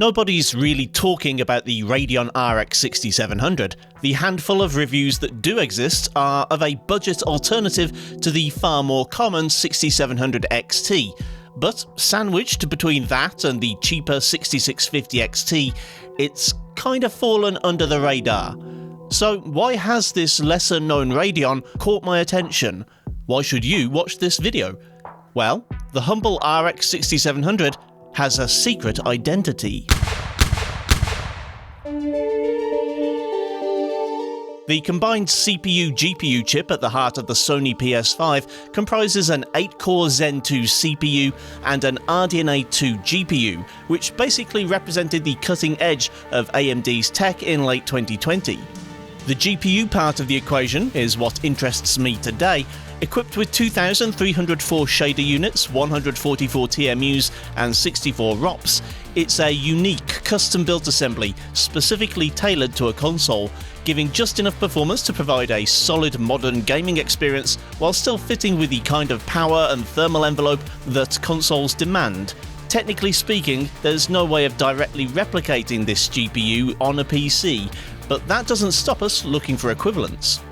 Nobody's really talking about the Radeon RX 6700. The handful of reviews that do exist are of a budget alternative to the far more common 6700 XT, but sandwiched between that and the cheaper 6650 XT, it's kind of fallen under the radar. So why has this lesser known Radeon caught my attention? Why should you watch this video? Well, the humble RX 6700 has a secret identity. The combined CPU-GPU chip at the heart of the Sony PS5 comprises an 8-core Zen 2 CPU and an RDNA 2 GPU, which basically represented the cutting edge of AMD's tech in late 2020. The GPU part of the equation is what interests me today. Equipped with 2,304 shader units, 144 TMUs and 64 ROPs, it's a unique custom-built assembly specifically tailored to a console, giving just enough performance to provide a solid modern gaming experience while still fitting with the kind of power and thermal envelope that consoles demand. Technically speaking, there's no way of directly replicating this GPU on a PC, but that doesn't stop us looking for equivalents.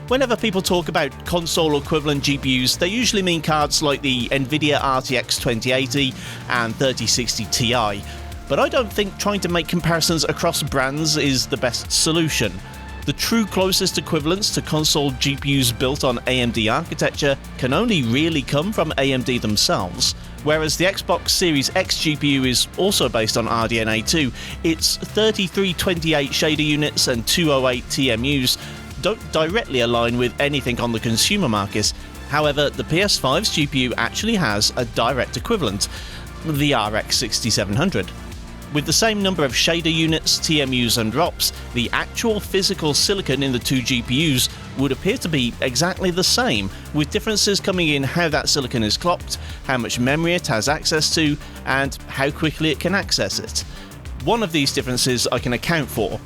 Whenever people talk about console equivalent GPUs, they usually mean cards like the Nvidia RTX 2080 and 3060 Ti, but I don't think trying to make comparisons across brands is the best solution. The true closest equivalents to console GPUs built on AMD architecture can only really come from AMD themselves. Whereas the Xbox Series X GPU is also based on RDNA 2, its 3328 shader units and 208 TMUs don't directly align with anything on the consumer market. However, the PS5's GPU actually has a direct equivalent, the RX 6700. With the same number of shader units, TMUs and ROPs, the actual physical silicon in the two GPUs would appear to be exactly the same, with differences coming in how that silicon is clocked, how much memory it has access to, and how quickly it can access it. One of these differences I can account for.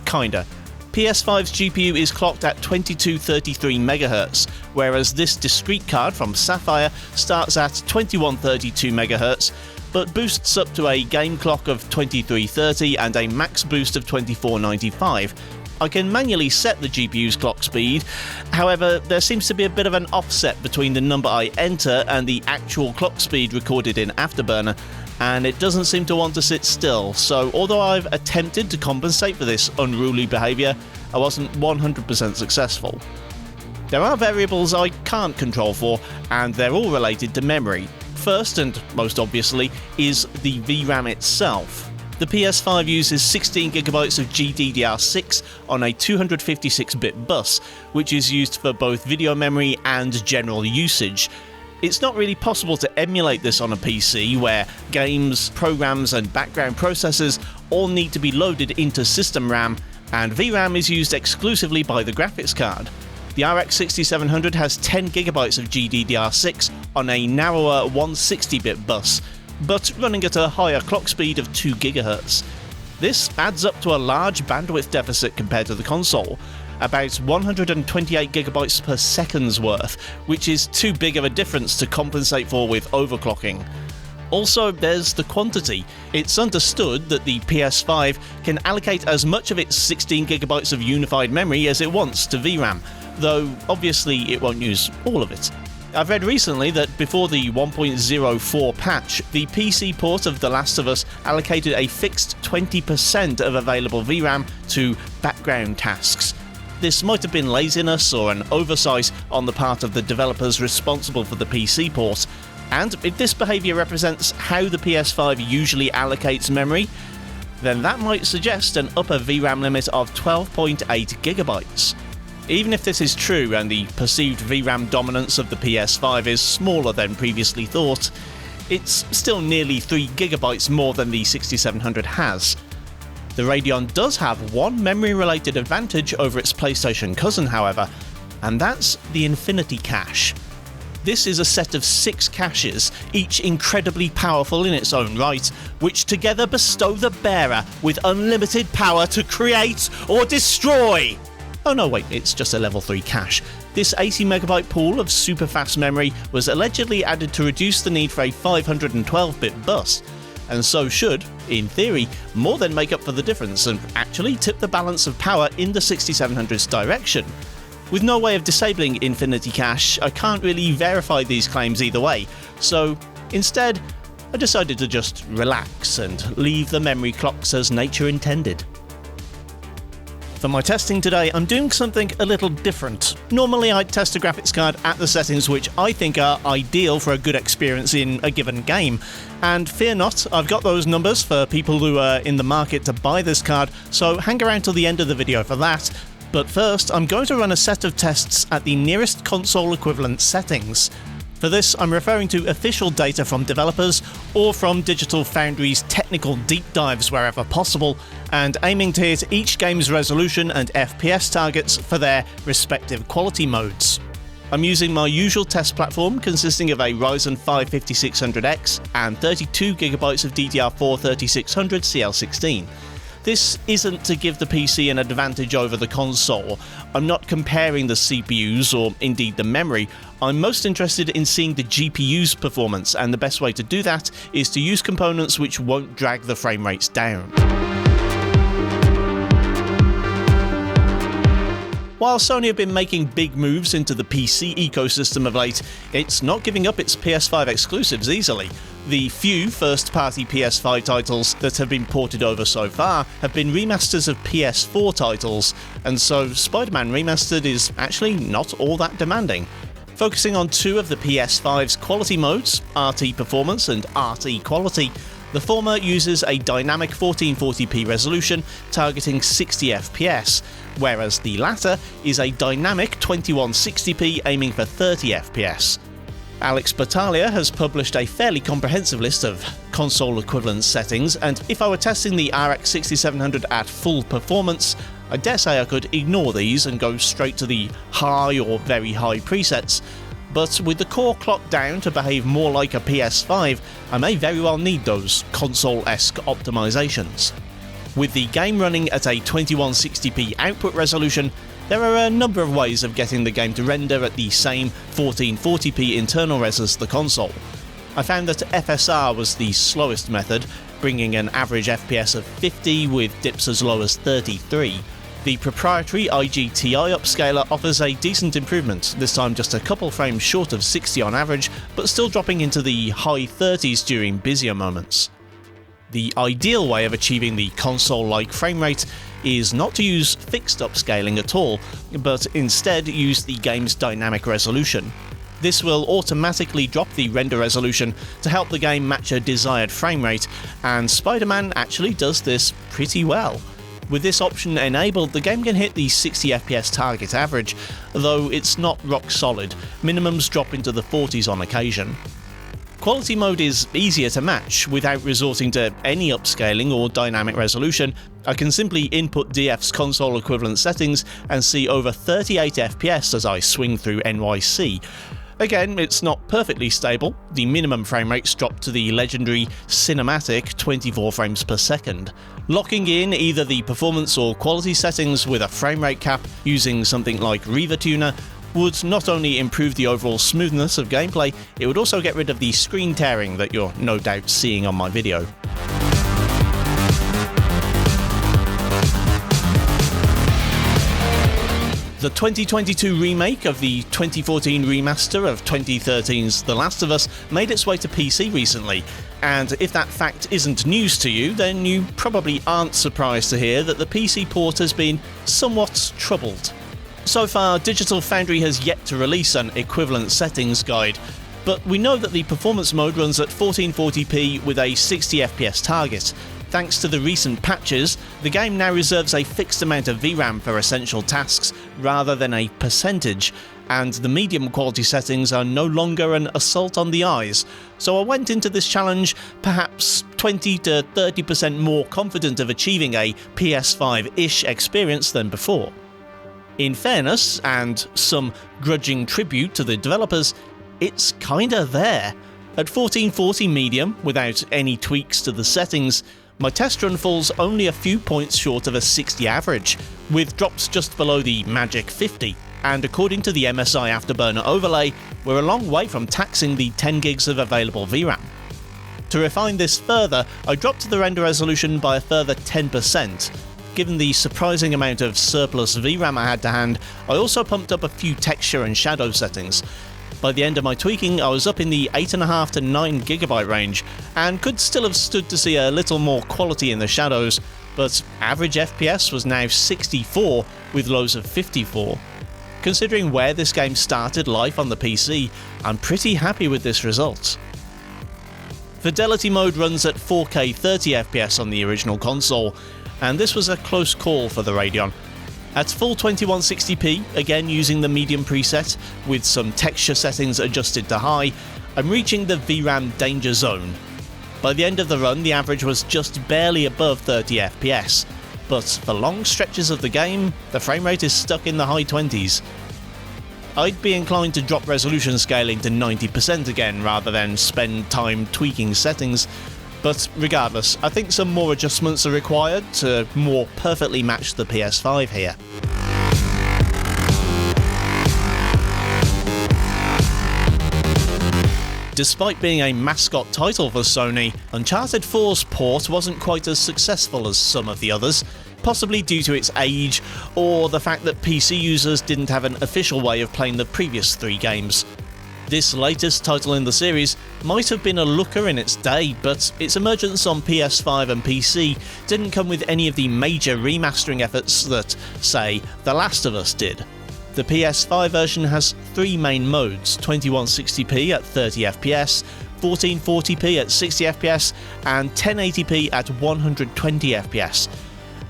Kinda. PS5's GPU is clocked at 2233 MHz, whereas this discrete card from Sapphire starts at 2132 MHz, but boosts up to a game clock of 2330 and a max boost of 2495. I can manually set the GPU's clock speed, however there seems to be a bit of an offset between the number I enter and the actual clock speed recorded in Afterburner, and it doesn't seem to want to sit still, so although I've attempted to compensate for this unruly behaviour, I wasn't 100% successful. There are variables I can't control for, and they're all related to memory. First, and most obviously, is the VRAM itself. The PS5 uses 16GB of GDDR6 on a 256-bit bus, which is used for both video memory and general usage. It's not really possible to emulate this on a PC, where games, programs and background processors all need to be loaded into system RAM, and VRAM is used exclusively by the graphics card. The RX 6700 has 10GB of GDDR6 on a narrower 160-bit bus, but running at a higher clock speed of 2 GHz. This adds up to a large bandwidth deficit compared to the console, about 128GB per second's worth, which is too big of a difference to compensate for with overclocking. Also, there's the quantity. It's understood that the PS5 can allocate as much of its 16GB of unified memory as it wants to VRAM, though obviously it won't use all of it. I've read recently that before the 1.04 patch, the PC port of The Last of Us allocated a fixed 20% of available VRAM to background tasks. This might have been laziness or an oversight on the part of the developers responsible for the PC port, and if this behaviour represents how the PS5 usually allocates memory, then that might suggest an upper VRAM limit of 12.8GB. Even if this is true and the perceived VRAM dominance of the PS5 is smaller than previously thought, it's still nearly 3GB more than the 6700 has. The Radeon does have one memory-related advantage over its PlayStation cousin, however, and that's the Infinity Cache. This is a set of 6 caches, each incredibly powerful in its own right, which together bestow the bearer with unlimited power to create or destroy! Oh no, wait, it's just a level 3 cache. This 80MB pool of super fast memory was allegedly added to reduce the need for a 512-bit bus. and so should, in theory, more than make up for the difference and actually tip the balance of power in the 6700's direction. With no way of disabling Infinity Cache, I can't really verify these claims either way, so instead, I decided to just relax and leave the memory clocks as nature intended. For my testing today, I'm doing something a little different. Normally I'd test a graphics card at the settings which I think are ideal for a good experience in a given game. And fear not, I've got those numbers for people who are in the market to buy this card, so hang around till the end of the video for that. But first, I'm going to run a set of tests at the nearest console equivalent settings. For this, I'm referring to official data from developers or from Digital Foundry's technical deep dives wherever possible, and aiming to hit each game's resolution and FPS targets for their respective quality modes. I'm using my usual test platform consisting of a Ryzen 5 5600X and 32GB of DDR4 3600 CL16. This isn't to give the PC an advantage over the console. I'm not comparing the CPUs or indeed the memory. I'm most interested in seeing the GPU's performance, and the best way to do that is to use components which won't drag the frame rates down. While Sony have been making big moves into the PC ecosystem of late, it's not giving up its PS5 exclusives easily. The few first-party PS5 titles that have been ported over so far have been remasters of PS4 titles, and so Spider-Man Remastered is actually not all that demanding. Focusing on two of the PS5's quality modes, RT Performance and RT Quality, the former uses a dynamic 1440p resolution targeting 60 FPS, whereas the latter is a dynamic 2160p aiming for 30 FPS. Alex Battaglia has published a fairly comprehensive list of console equivalent settings, and if I were testing the RX 6700 at full performance, I dare say I could ignore these and go straight to the high or very high presets. But with the core clock down to behave more like a PS5, I may very well need those console-esque optimisations. With the game running at a 2160p output resolution, there are a number of ways of getting the game to render at the same 1440p internal res as the console. I found that FSR was the slowest method, bringing an average FPS of 50 with dips as low as 33. The proprietary IGTI upscaler offers a decent improvement, this time just a couple frames short of 60 on average, but still dropping into the high 30s during busier moments. The ideal way of achieving the console-like frame rate is not to use fixed upscaling at all, but instead use the game's dynamic resolution. This will automatically drop the render resolution to help the game match a desired frame rate, and Spider-Man actually does this pretty well. With this option enabled, the game can hit the 60 FPS target average, though it's not rock solid. Minimums drop into the 40s on occasion. Quality mode is easier to match. Without resorting to any upscaling or dynamic resolution, I can simply input DF's console equivalent settings and see over 38 FPS as I swing through NYC. Again, it's not perfectly stable. The minimum frame rates drop to the legendary cinematic 24 frames per second. Locking in either the performance or quality settings with a frame rate cap using something like RivaTuner would not only improve the overall smoothness of gameplay, it would also get rid of the screen tearing that you're no doubt seeing on my video. The 2022 remake of the 2014 remaster of 2013's The Last of Us made its way to PC recently, and if that fact isn't news to you, then you probably aren't surprised to hear that the PC port has been somewhat troubled. So far, Digital Foundry has yet to release an equivalent settings guide, but we know that the performance mode runs at 1440p with a 60 FPS target. Thanks to the recent patches, the game now reserves a fixed amount of VRAM for essential tasks rather than a percentage, and the medium quality settings are no longer an assault on the eyes, so I went into this challenge perhaps 20 to 30% more confident of achieving a PS5-ish experience than before. In fairness, and some grudging tribute to the developers, it's kinda there. At 1440 medium, without any tweaks to the settings, my test run falls only a few points short of a 60 average, with drops just below the magic 50, and according to the MSI Afterburner overlay, we're a long way from taxing the 10 gigs of available VRAM. To refine this further, I dropped the render resolution by a further 10%. Given the surprising amount of surplus VRAM I had to hand, I also pumped up a few texture and shadow settings. By the end of my tweaking, I was up in the 8.5 to 9GB range, and could still have stood to see a little more quality in the shadows, but average FPS was now 64 with lows of 54. Considering where this game started life on the PC, I'm pretty happy with this result. Fidelity mode runs at 4K 30fps on the original console, and this was a close call for the Radeon. At full 2160p, again using the medium preset, with some texture settings adjusted to high, I'm reaching the VRAM danger zone. By the end of the run, the average was just barely above 30fps, but for long stretches of the game, the frame rate is stuck in the high 20s. I'd be inclined to drop resolution scaling to 90% again rather than spend time tweaking settings, but regardless, I think some more adjustments are required to more perfectly match the PS5 here. Despite being a mascot title for Sony, Uncharted 4's port wasn't quite as successful as some of the others, possibly due to its age, or the fact that PC users didn't have an official way of playing the previous 3 games. This latest title in the series might have been a looker in its day, but its emergence on PS5 and PC didn't come with any of the major remastering efforts that, say, The Last of Us did. The PS5 version has 3 main modes: 2160p at 30fps, 1440p at 60fps, and 1080p at 120fps.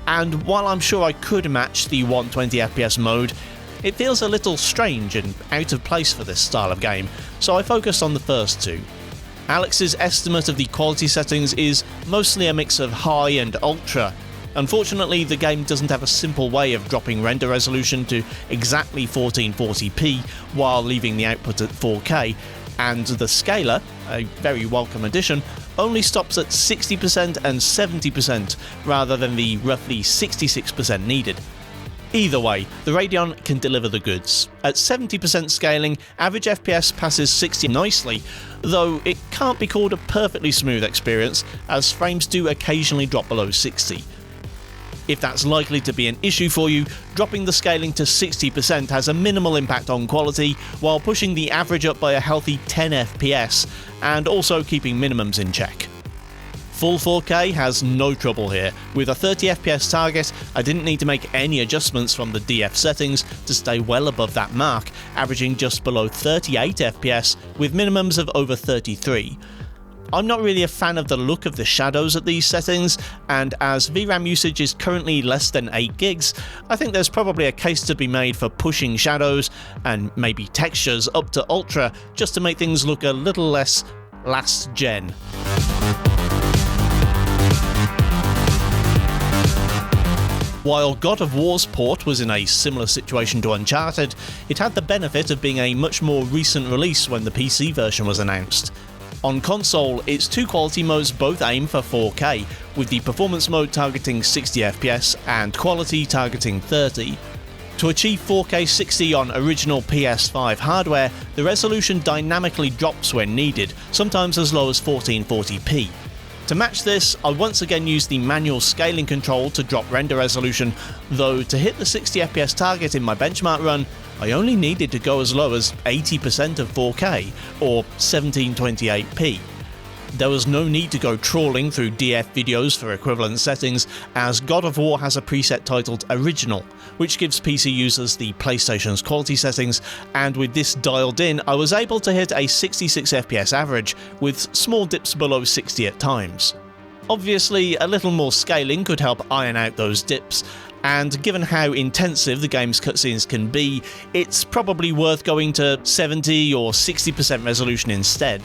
And while I'm sure I could match the 120fps mode, it feels a little strange and out of place for this style of game, so I focused on the first 2. Alex's estimate of the quality settings is mostly a mix of high and ultra. Unfortunately, the game doesn't have a simple way of dropping render resolution to exactly 1440p while leaving the output at 4K, and the scaler, a very welcome addition, only stops at 60% and 70% rather than the roughly 66% needed. Either way, the Radeon can deliver the goods. At 70% scaling, average FPS passes 60 nicely, though it can't be called a perfectly smooth experience, as frames do occasionally drop below 60. If that's likely to be an issue for you, dropping the scaling to 60% has a minimal impact on quality, while pushing the average up by a healthy 10 FPS, and also keeping minimums in check. Full 4K has no trouble here. With a 30fps target, I didn't need to make any adjustments from the DF settings to stay well above that mark, averaging just below 38fps with minimums of over 33. I'm not really a fan of the look of the shadows at these settings, and as VRAM usage is currently less than 8 gigs, I think there's probably a case to be made for pushing shadows and maybe textures up to ultra just to make things look a little less last gen. While God of War's port was in a similar situation to Uncharted, it had the benefit of being a much more recent release when the PC version was announced. On console, its 2 quality modes both aim for 4K, with the performance mode targeting 60fps and quality targeting 30. To achieve 4K 60 on original PS5 hardware, the resolution dynamically drops when needed, sometimes as low as 1440p. To match this, I once again used the manual scaling control to drop render resolution, though to hit the 60fps target in my benchmark run, I only needed to go as low as 80% of 4K, or 1728p. There was no need to go trawling through DF videos for equivalent settings, as God of War has a preset titled Original, which gives PC users the PlayStation's quality settings, and with this dialed in, I was able to hit a 66fps average, with small dips below 60 at times. Obviously, a little more scaling could help iron out those dips, and given how intensive the game's cutscenes can be, it's probably worth going to 70 or 60% resolution instead.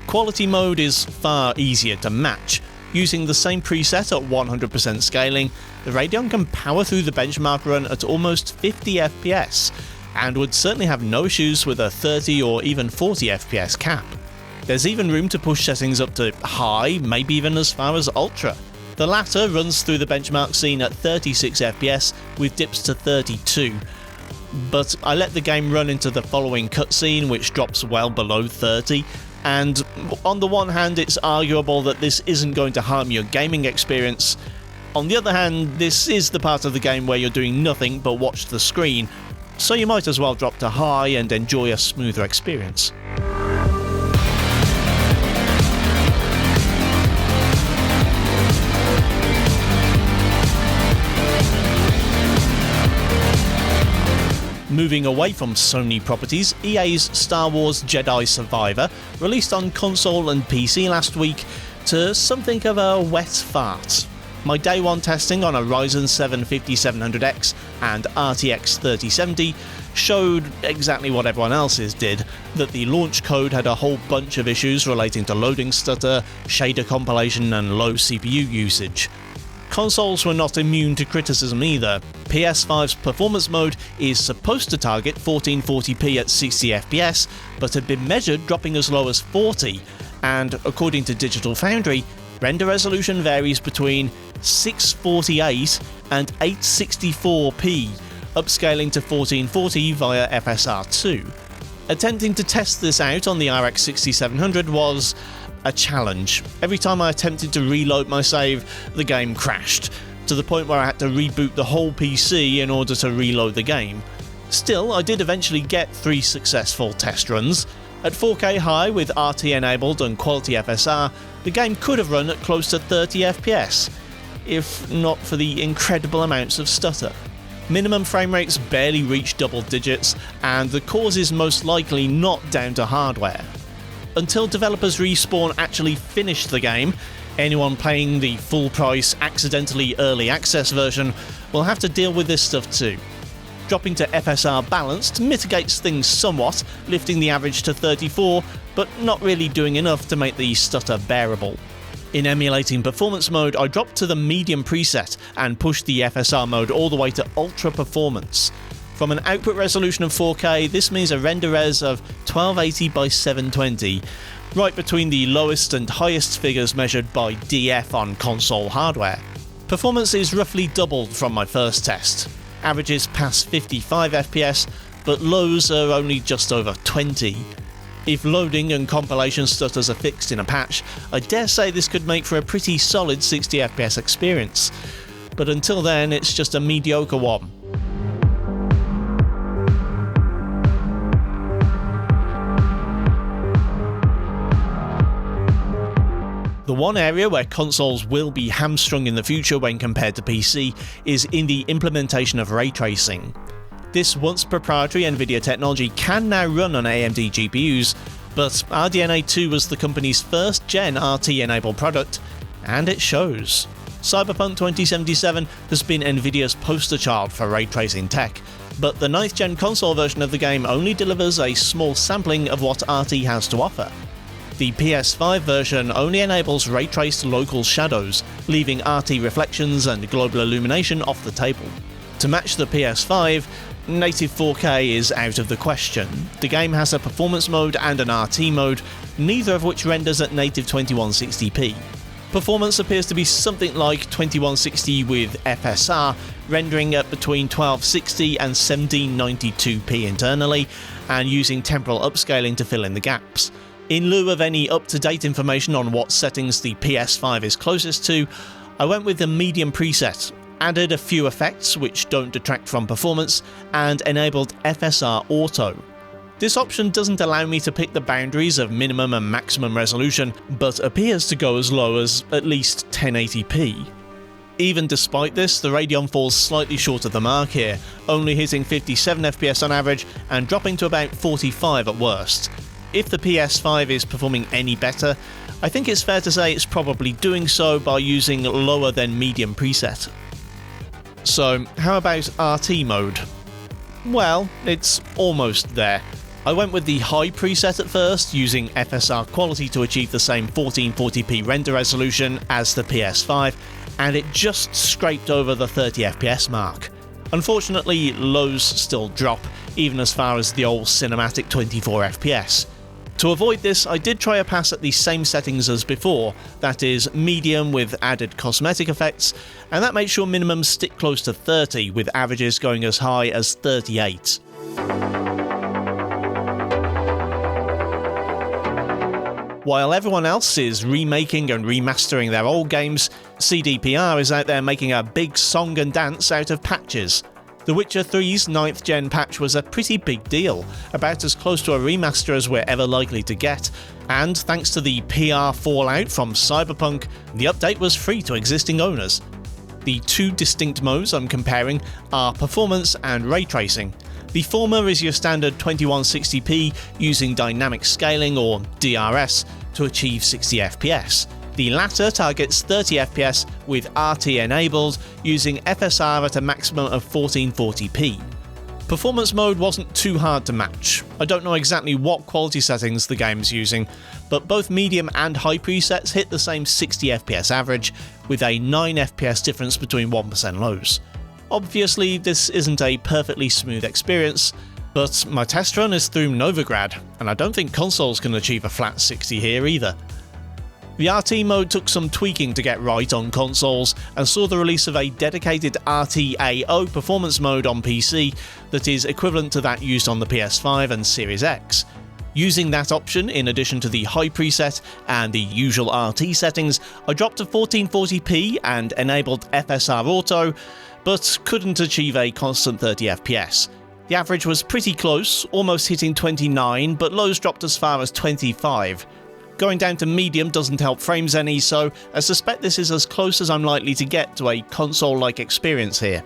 Quality mode is far easier to match. Using the same preset at 100% scaling, the Radeon can power through the benchmark run at almost 50 FPS, and would certainly have no issues with a 30 or even 40 FPS cap. There's even room to push settings up to high, maybe even as far as ultra. The latter runs through the benchmark scene at 36 FPS with dips to 32, but I let the game run into the following cutscene, which drops well below 30. And on the one hand, it's arguable that this isn't going to harm your gaming experience. On the other hand, this is the part of the game where you're doing nothing but watch the screen, so you might as well drop to high and enjoy a smoother experience. Moving away from Sony properties, EA's Star Wars Jedi Survivor released on console and PC last week to something of a wet fart. My day one testing on a Ryzen 7 5700X and RTX 3070 showed exactly what everyone else's did, that the launch code had a whole bunch of issues relating to loading stutter, shader compilation and low CPU usage. Consoles were not immune to criticism either. PS5's performance mode is supposed to target 1440p at 60fps, but had been measured dropping as low as 40, and according to Digital Foundry, render resolution varies between 648 and 864p, upscaling to 1440 via FSR2. Attempting to test this out on the RX 6700 was a challenge. Every time I attempted to reload my save, the game crashed, to the point where I had to reboot the whole PC in order to reload the game. Still, I did eventually get 3 successful test runs. At 4K high with RT enabled and quality FSR, the game could have run at close to 30 FPS, if not for the incredible amounts of stutter. Minimum frame rates barely reach double digits, and the cause is most likely not down to hardware. Until developers Respawn actually finish the game, anyone playing the full-price, accidentally early access version will have to deal with this stuff too. Dropping to FSR balanced mitigates things somewhat, lifting the average to 34, but not really doing enough to make the stutter bearable. In emulating performance mode, I dropped to the medium preset and pushed the FSR mode all the way to ultra performance. From an output resolution of 4K, this means a render res of 1280 by 720, right between the lowest and highest figures measured by DF on console hardware. Performance is roughly doubled from my first test. Averages pass 55 FPS, but lows are only just over 20. If loading and compilation stutters are fixed in a patch, I dare say this could make for a pretty solid 60 FPS experience. But until then, it's just a mediocre one. The one area where consoles will be hamstrung in the future when compared to PC is in the implementation of ray tracing. This once proprietary Nvidia technology can now run on AMD GPUs, but RDNA 2 was the company's first gen RT-enabled product, and it shows. Cyberpunk 2077 has been Nvidia's poster child for ray tracing tech, but the 9th gen console version of the game only delivers a small sampling of what RT has to offer. The PS5 version only enables ray-traced local shadows, leaving RT reflections and global illumination off the table. To match the PS5, native 4K is out of the question. The game has a performance mode and an RT mode, neither of which renders at native 2160p. Performance appears to be something like 2160 with FSR, rendering at between 1260 and 1792p internally, and using temporal upscaling to fill in the gaps. In lieu of any up-to-date information on what settings the PS5 is closest to, I went with the medium preset, added a few effects which don't detract from performance, and enabled FSR Auto. This option doesn't allow me to pick the boundaries of minimum and maximum resolution, but appears to go as low as at least 1080p. Even despite this, the Radeon falls slightly short of the mark here, only hitting 57 FPS on average and dropping to about 45 at worst. If the PS5 is performing any better, I think it's fair to say it's probably doing so by using lower than medium preset. So, how about RT mode? Well, it's almost there. I went with the high preset at first, using FSR quality to achieve the same 1440p render resolution as the PS5, and it just scraped over the 30 FPS mark. Unfortunately, lows still drop, even as far as the old cinematic 24 FPS. To avoid this, I did try a pass at the same settings as before, that is, medium with added cosmetic effects, and that made sure minimums stick close to 30, with averages going as high as 38. While everyone else is remaking and remastering their old games, CDPR is out there making a big song and dance out of patches. The Witcher 3's 9th gen patch was a pretty big deal, about as close to a remaster as we're ever likely to get, and thanks to the PR fallout from Cyberpunk, the update was free to existing owners. The two distinct modes I'm comparing are performance and ray tracing. The former is your standard 2160p using dynamic scaling or DRS to achieve 60 FPS. The latter targets 30 FPS with RT enabled using FSR at a maximum of 1440p. Performance mode wasn't too hard to match. I don't know exactly what quality settings the game's using, but both medium and high presets hit the same 60 FPS average, with a 9 FPS difference between 1% lows. Obviously, this isn't a perfectly smooth experience, but my test run is through Novigrad, and I don't think consoles can achieve a flat 60 here either. The RT mode took some tweaking to get right on consoles, and saw the release of a dedicated RTAO performance mode on PC that is equivalent to that used on the PS5 and Series X. Using that option, in addition to the high preset and the usual RT settings, I dropped to 1440p and enabled FSR Auto, but couldn't achieve a constant 30 FPS. The average was pretty close, almost hitting 29, but lows dropped as far as 25. Going down to medium doesn't help frames any, so I suspect this is as close as I'm likely to get to a console-like experience here.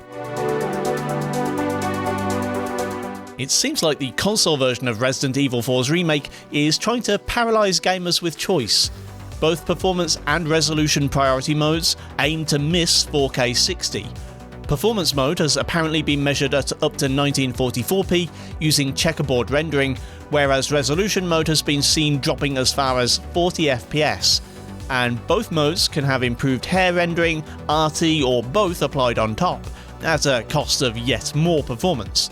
It seems like the console version of Resident Evil 4's remake is trying to paralyse gamers with choice. Both performance and resolution priority modes aim to miss 4K 60. Performance mode has apparently been measured at up to 1944p using checkerboard rendering, whereas resolution mode has been seen dropping as far as 40 FPS, and both modes can have improved hair rendering, RT, or both applied on top, at a cost of yet more performance.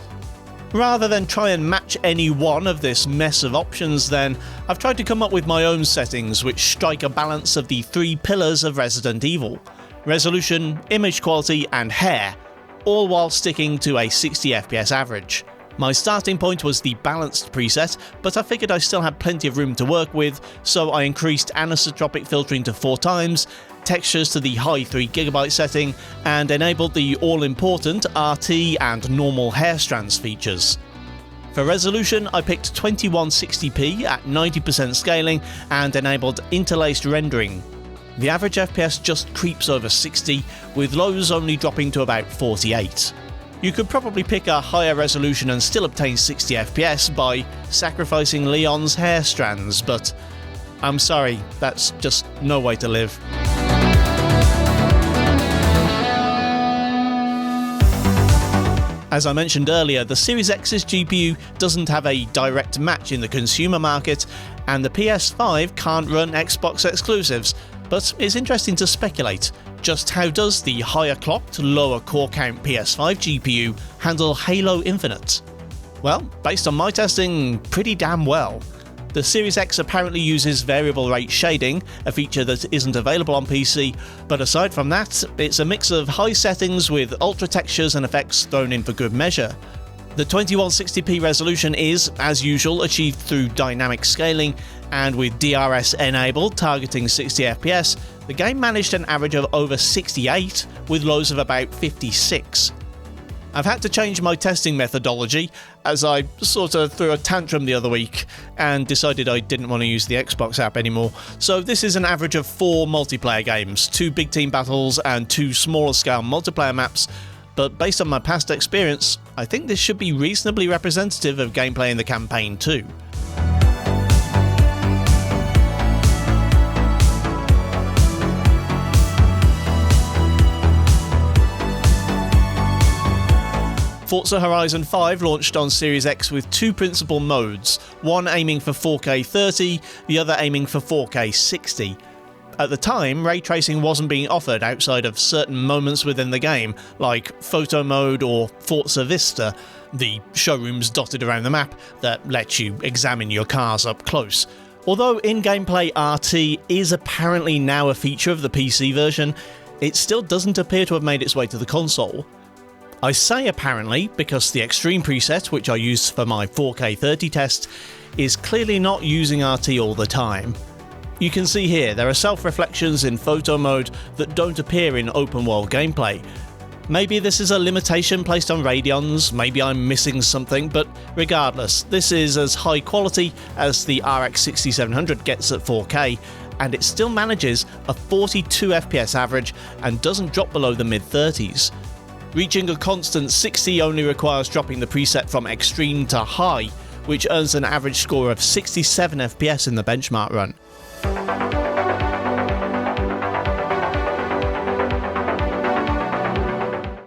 Rather than try and match any one of this mess of options then, I've tried to come up with my own settings which strike a balance of the three pillars of Resident Evil: resolution, image quality, and hair, all while sticking to a 60 FPS average. My starting point was the balanced preset, but I figured I still had plenty of room to work with, so I increased anisotropic filtering to 4 times, textures to the high 3GB setting, and enabled the all-important RT and normal hair strands features. For resolution, I picked 2160p at 90% scaling and enabled interlaced rendering. The average FPS just creeps over 60, with lows only dropping to about 48. You could probably pick a higher resolution and still obtain 60 FPS by sacrificing Leon's hair strands, but I'm sorry, that's just no way to live. As I mentioned earlier, the Series X's GPU doesn't have a direct match in the consumer market, and the PS5 can't run Xbox exclusives, but it's interesting to speculate. Just how does the higher clocked, lower core count PS5 GPU handle Halo Infinite? Well, based on my testing, pretty damn well. The Series X apparently uses variable rate shading, a feature that isn't available on PC, but aside from that, it's a mix of high settings with ultra textures and effects thrown in for good measure. The 2160p resolution is, as usual, achieved through dynamic scaling, and with DRS enabled targeting 60 FPS, the game managed an average of over 68, with lows of about 56. I've had to change my testing methodology, as I sort of threw a tantrum the other week and decided I didn't want to use the Xbox app anymore. So this is an average of 4 multiplayer games, 2 big team battles and 2 smaller scale multiplayer maps, but based on my past experience, I think this should be reasonably representative of gameplay in the campaign too. Forza Horizon 5 launched on Series X with 2 principal modes, one aiming for 4K 30, the other aiming for 4K 60. At the time, ray tracing wasn't being offered outside of certain moments within the game, like photo mode or Forza Vista, the showrooms dotted around the map that let you examine your cars up close. Although in-gameplay RT is apparently now a feature of the PC version, it still doesn't appear to have made its way to the console. I say apparently because the Extreme preset, which I used for my 4K 30 test, is clearly not using RT all the time. You can see here there are self-reflections in photo mode that don't appear in open world gameplay. Maybe this is a limitation placed on Radeons, maybe I'm missing something, but regardless, this is as high quality as the RX 6700 gets at 4K, and it still manages a 42 FPS average and doesn't drop below the mid-30s. Reaching a constant 60 only requires dropping the preset from extreme to high, which earns an average score of 67 FPS in the benchmark run.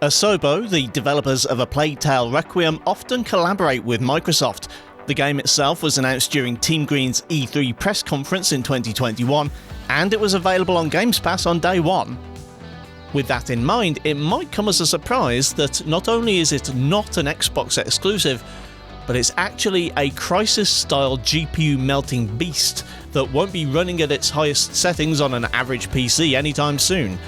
Asobo, the developers of A Plague Tale Requiem, often collaborate with Microsoft. The game itself was announced during Team Green's E3 press conference in 2021, and it was available on Games Pass on day one. With that in mind, it might come as a surprise that not only is it not an Xbox exclusive, but it's actually a Crysis-style GPU melting beast that won't be running at its highest settings on an average PC anytime soon.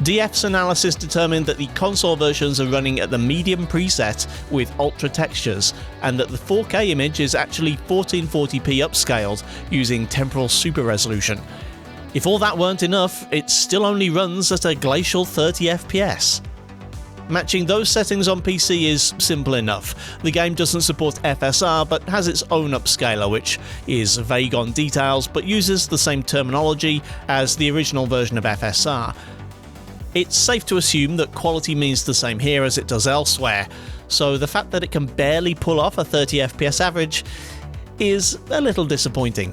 DF's analysis determined that the console versions are running at the medium preset with ultra textures, and that the 4K image is actually 1440p upscaled using temporal super resolution. If all that weren't enough, it still only runs at a glacial 30 FPS. Matching those settings on PC is simple enough. The game doesn't support FSR but has its own upscaler, which is vague on details but uses the same terminology as the original version of FSR. It's safe to assume that quality means the same here as it does elsewhere, so the fact that it can barely pull off a 30 FPS average is a little disappointing.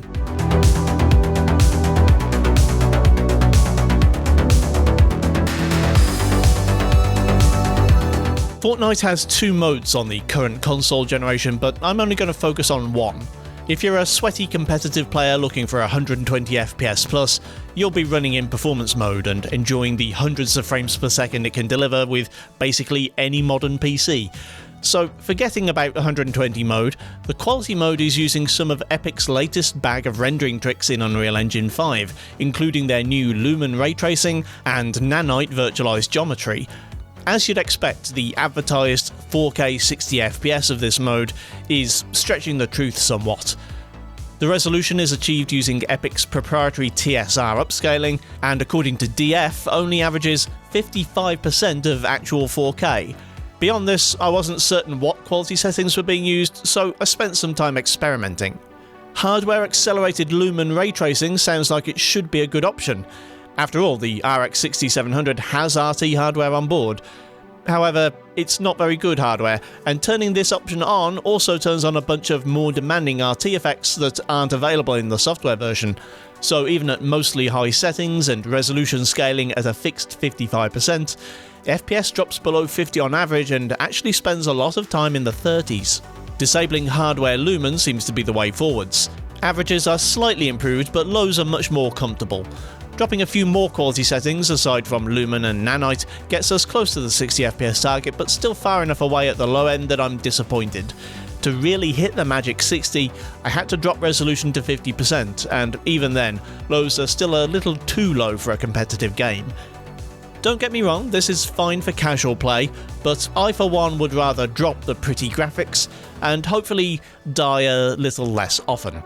Fortnite has two modes on the current console generation, but I'm only going to focus on one. If you're a sweaty competitive player looking for 120 FPS plus, you'll be running in performance mode and enjoying the hundreds of frames per second it can deliver with basically any modern PC. So, forgetting about 120 mode, the quality mode is using some of Epic's latest bag of rendering tricks in Unreal Engine 5, including their new Lumen ray tracing and nanite virtualized geometry. As you'd expect, the advertised 4K 60 FPS of this mode is stretching the truth somewhat. The resolution is achieved using Epic's proprietary TSR upscaling, and according to DF, only averages 55% of actual 4K. Beyond this, I wasn't certain what quality settings were being used, so I spent some time experimenting. Hardware-accelerated Lumen ray tracing sounds like it should be a good option. After all, the RX 6700 has RT hardware on board. However, it's not very good hardware, and turning this option on also turns on a bunch of more demanding RT effects that aren't available in the software version. So even at mostly high settings and resolution scaling at a fixed 55%, FPS drops below 50 on average and actually spends a lot of time in the 30s. Disabling hardware lumen seems to be the way forwards. Averages are slightly improved, but lows are much more comfortable. Dropping a few more quality settings aside from Lumen and Nanite gets us close to the 60 FPS target, but still far enough away at the low end that I'm disappointed. To really hit the magic 60, I had to drop resolution to 50%, and even then, lows are still a little too low for a competitive game. Don't get me wrong, this is fine for casual play, but I for one would rather drop the pretty graphics and hopefully die a little less often.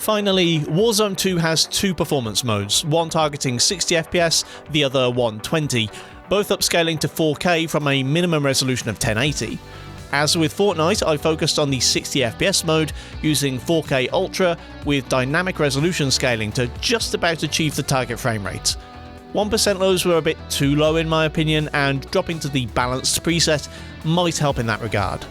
Finally, Warzone 2 has two performance modes, one targeting 60 FPS, the other 120, both upscaling to 4K from a minimum resolution of 1080. As with Fortnite, I focused on the 60 FPS mode using 4K Ultra with dynamic resolution scaling to just about achieve the target frame rate. 1% lows were a bit too low in my opinion, and dropping to the balanced preset might help in that regard.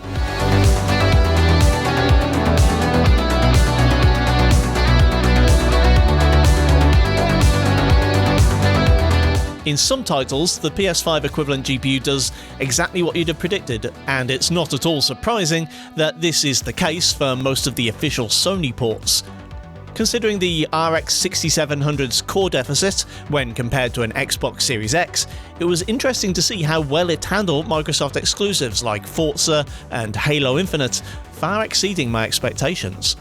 In some titles, the PS5 equivalent GPU does exactly what you'd have predicted, and it's not at all surprising that this is the case for most of the official Sony ports. Considering the RX 6700's core deficit when compared to an Xbox Series X, it was interesting to see how well it handled Microsoft exclusives like Forza and Halo Infinite, far exceeding my expectations.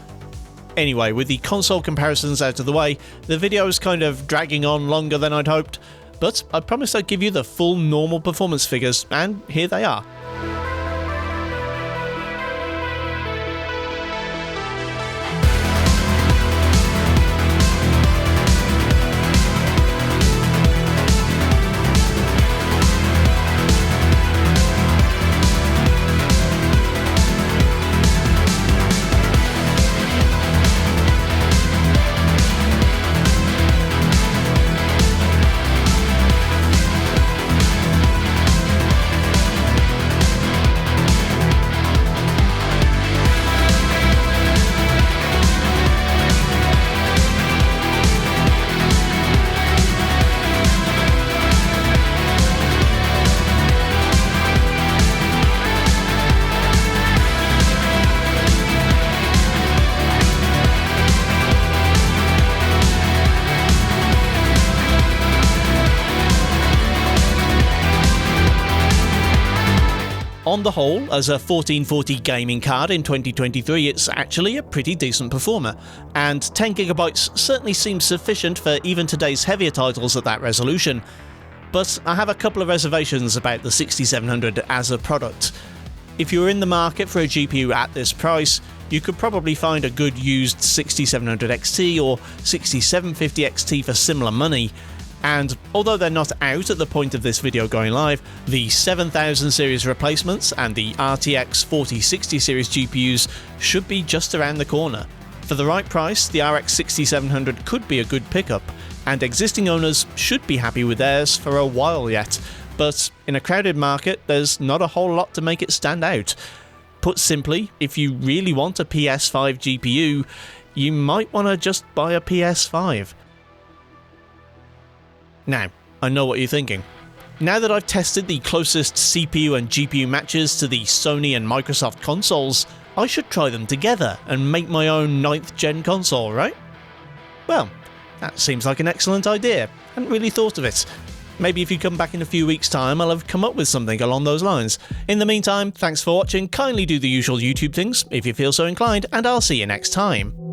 Anyway, with the console comparisons out of the way, the video is kind of dragging on longer than I'd hoped, but I promised I'd give you the full normal performance figures, and here they are. on the whole, as a 1440 gaming card in 2023, it's actually a pretty decent performer, and 10GB certainly seems sufficient for even today's heavier titles at that resolution. But I have a couple of reservations about the 6700 as a product. If you're in the market for a GPU at this price, you could probably find a good used 6700 XT or 6750 XT for similar money. And although they're not out at the point of this video going live, the 7000 series replacements and the RTX 4060 series GPUs should be just around the corner. For the right price, the RX 6700 could be a good pickup, and existing owners should be happy with theirs for a while yet. But in a crowded market, there's not a whole lot to make it stand out. Put simply, if you really want a PS5 GPU, you might want to just buy a PS5. Now, I know what you're thinking. Now that I've tested the closest CPU and GPU matches to the Sony and Microsoft consoles, I should try them together and make my own 9th gen console, right? Well, that seems like an excellent idea. Hadn't really thought of it. Maybe if you come back in a few weeks' time, I'll have come up with something along those lines. In the meantime, thanks for watching, kindly do the usual YouTube things if you feel so inclined, and I'll see you next time.